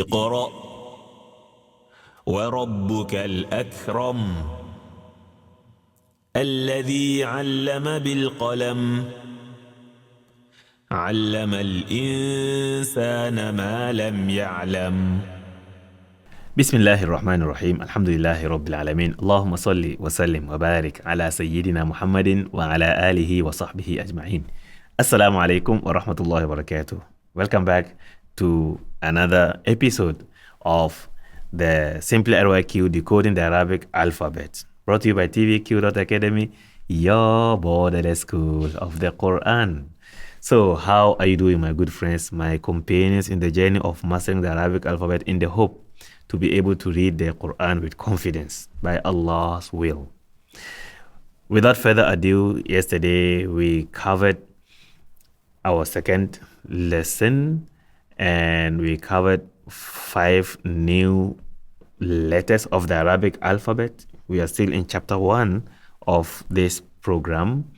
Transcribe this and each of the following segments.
اقرأ وربك الأكرم الذي علم بالقلم علم الإنسان ما لم يعلم بسم الله الرحمن الرحيم الحمد لله رب العالمين اللهم صل وسلم وبارك على سيدنا محمد وعلى آله وصحبه أجمعين. Assalamu alaikum wa rahmatullahi wa barakatuh. Welcome back to another episode of the SimplyRYQ Decoding the Arabic Alphabet, brought to you by TVQ.Academy, your borderless school of the Quran. So how are you doing, my good friends, my companions in the journey of mastering the Arabic alphabet, in the hope to be able to read the Quran with confidence by Allah's will? Without further ado, yesterday we covered our second lesson and we covered 5 new letters of the Arabic alphabet. We are still in chapter 1 of this program.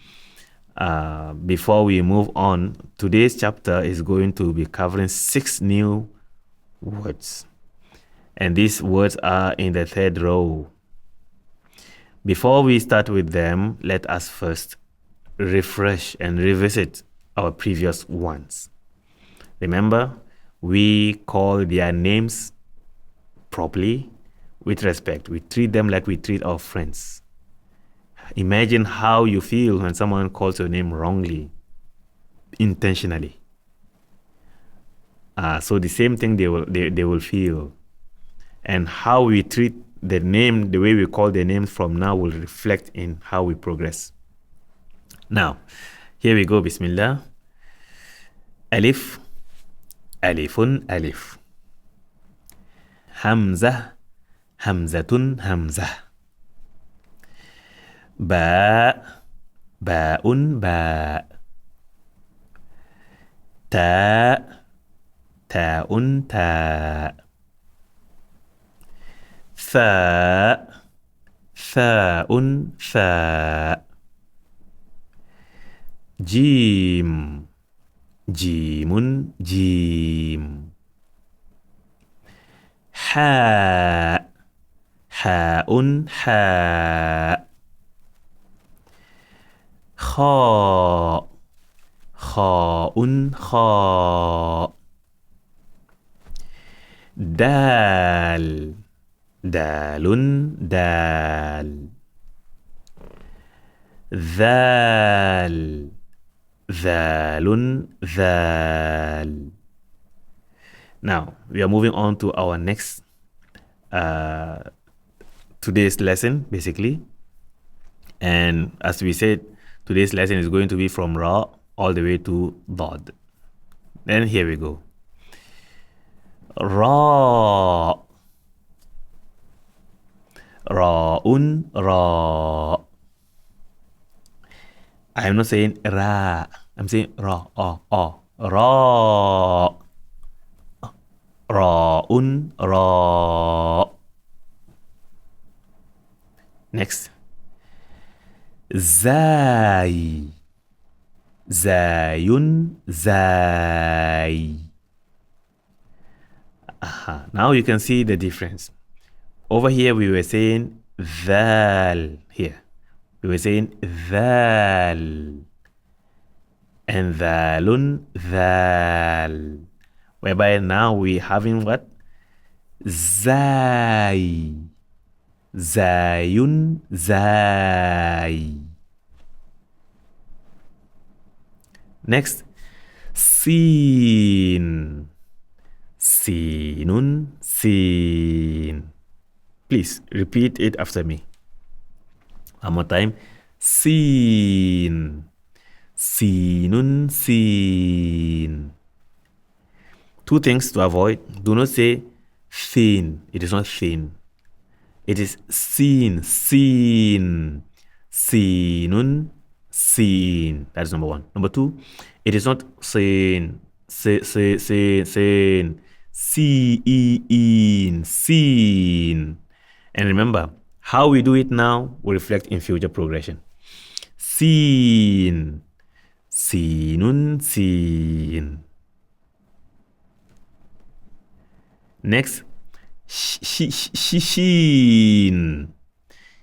Before we move on, today's chapter is going to be covering 6 new words, and these words are in the 3rd row. Before we start with them, let us first refresh and revisit our previous ones. Remember, we call their names properly, with respect. We treat them like we treat our friends. Imagine how you feel when someone calls your name wrongly, intentionally. So the same thing they will feel. And how we treat the name, the way we call the names from now, will reflect in how we progress. Now, here we go. Bismillah. Alif, alifun, alif. Hamza, hamzatun, hamzah. Ba, ba'un, ba. Ta, ta'un, ta. Fa, fa'un, fa. Jim, jimun, jim. Ha, ha'un, ha. Kha, kha'un, kha. Dal, dalun, dal. Dhal, dhalun, dhal. Now, we are moving on to our next today's lesson, basically. And as we said, today's lesson is going to be from Ra all the way to Dad. Then here we go. Ra, Ra'un, Ra. I am not saying Ra, I'm saying Ra, Ra. Ra'un, Ra. Next. Zai, Zayun, Zai. Now you can see the difference. Over here we were saying Dhal. Here we were saying Dhal. And Dhalun, Dhal. Whereby now we having what? Zai, Zayun, Zai. Next, Sin, Sinun, Sin. Please repeat it after me. One more time. Sin, Sinun, Sin. 2 things to avoid. Do not say thin. It is not thin. It is sin, sin. Sinun, sin. That is number 1. Number 2, it is not sin. Sin. Sin, sin. And remember, how we do it now will reflect in future progression. Sin, sinun, sin. Next, sheen.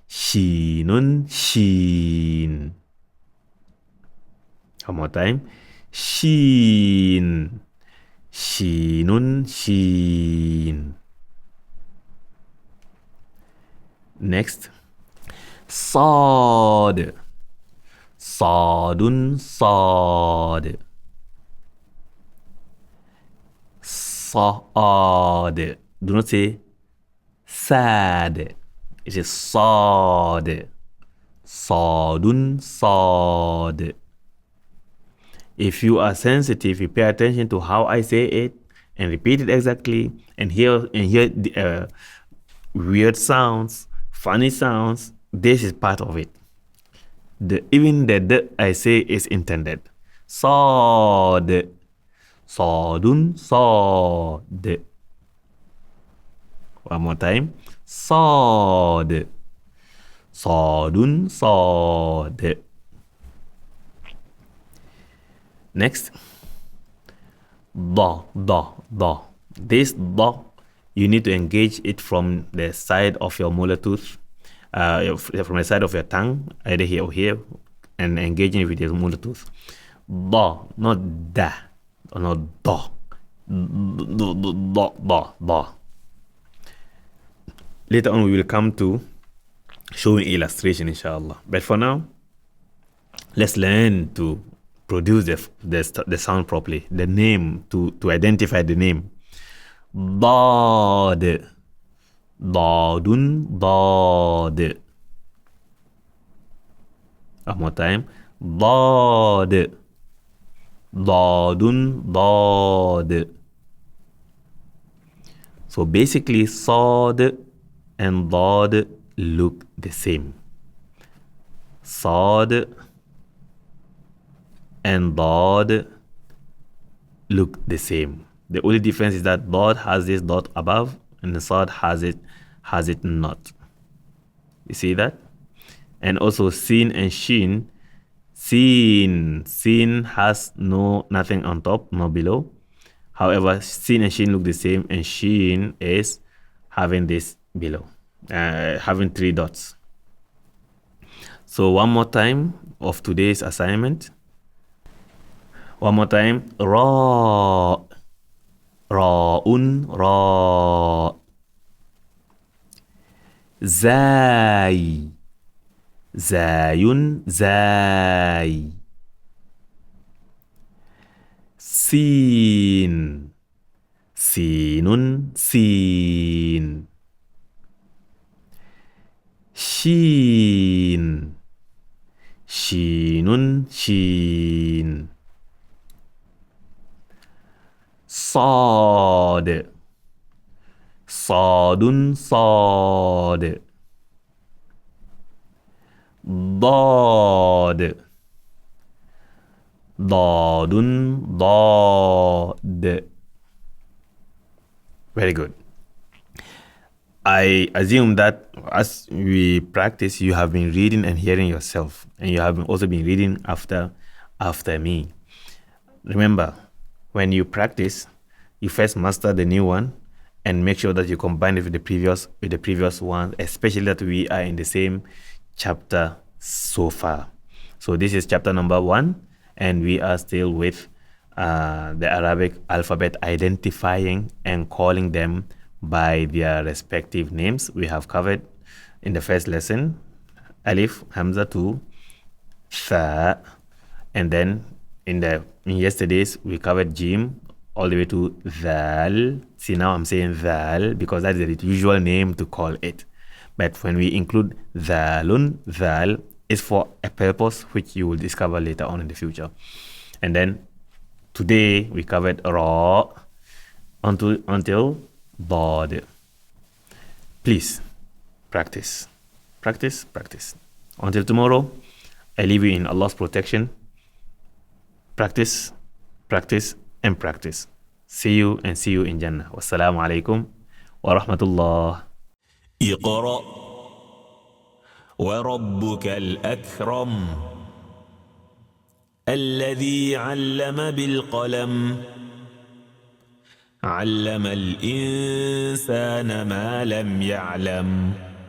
Sheenun, sheen. One more time. Sheen. Sheenun, sheen. Next. Sod. Sodun, sod. Sod. Do not say sad. It is sod. Sodun, sod. If you are sensitive, you pay attention to how I say it and repeat it exactly, and hear the weird sounds, funny sounds. This is part of it. Even the I say is intended. Sod. Sodun, sod. One more time. Sod. Sodun, sod. Next. Da. This da, you need to engage it from the side of your molar tooth, from the side of your tongue, either here or here, and engaging it with your molar tooth. Da, not da, or not da. Da. Later on, we will come to showing illustration, inshallah. But for now, let's learn to produce the sound properly, the name, to identify the name. Dad. Dadun, dad. One more time. Dad. Dadun, dad. So basically, sod and dad look the same. Sod and dad look the same. The only difference is that dad has this dot above and the sod has it not. You see that? And also sin and shin. Sin has nothing on top, no below. However, sin and shin look the same, and shin is having this below, having 3 dots. So one more time of today's assignment. One more time. Ra. Ra'un, ra. Zai. Zayun, zai. Sin. Sinun, sin. Shin. Shinun, shin. Sod. Sodun, sod. Dad. Dadun, dad. Very good. I assume that as we practice, you have been reading and hearing yourself, and you have also been reading after me. Remember, when you practice, you first master the new one and make sure that you combine it with the previous one, especially that we are in the same chapter so far. So this is chapter number 1, and we are still with the Arabic alphabet, identifying and calling them by their respective names. We have covered in the first lesson alif, hamza to tha, and then in yesterday's we covered jim all the way to dhal. See, now I'm saying dhal because that's the usual name to call it. But when we include dhalun, dhal is for a purpose which you will discover later on in the future. And then today we covered ra until dad. Please practice. Until tomorrow, I leave you in Allah's protection. Practice, and practice. See you in Jannah. Wassalamu alaikum wa rahmatullah. اقرأ وربك الأكرم الذي علم بالقلم علم الإنسان ما لم يعلم